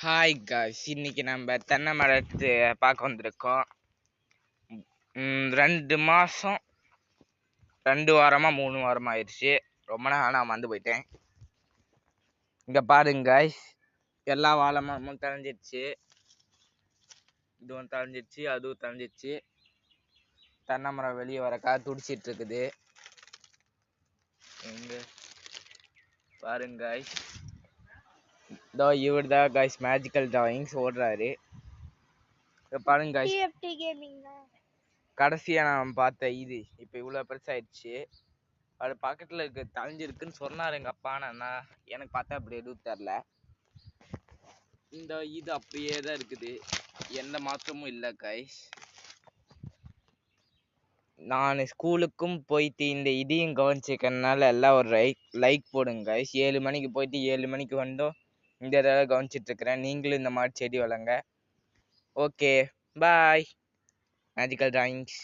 Hi guys, இன்னைக்கு நம்ம தென்னை மரத்தை பார்க்க வந்திருக்கோம். 2 மாதம் 2 வாரமாக 3 வாரமாக ஆயிடுச்சு. ரொம்ப நாள் நான் வந்து போயிட்டேன். இங்கே பாருங்க காய்ஸ், எல்லா வாழை மரமும் தழைஞ்சிடுச்சு. இதுவும் தழைஞ்சிடுச்சு, அதுவும் தழைஞ்சிடுச்சு. தென்னை மரம் வெளியே வரக்கா துடிச்சிட்டு இருக்குது. இங்கே பாருங்க காய்ஸ், இதோ இவர் தான் காய்ஸ் மேஜிக்கல் டிராயிங்ஸ் ஓடுறாரு. பாருங்க காய்ஸ், கடைசியா நான் பார்த்த இது இப்போ இவ்வளோ பெருசாயிடுச்சு. அது பக்கத்தில் இருக்க தழைஞ்சிருக்குன்னு சொன்னார் எங்கள் அப்பா. நான் எனக்கு பார்த்தா அப்படி எதுவும் தெரில. இந்த இது அப்படியே தான் இருக்குது, எந்த மாற்றமும் இல்லை கைஸ். நான் ஸ்கூலுக்கும் போயிட்டு இந்த இதையும் கவனிச்சிக்கிறதுனால எல்லாம் ஒரு லைக் போடுங்க கைஸ். 7 மணிக்கு போயிட்டு 7 மணிக்கு வந்தோம் இந்த தடவை கவனிச்சிட்ருக்கிறேன். நீங்களும் இந்த மாதிரி செடி வளங்க. Okay bye magical drawings.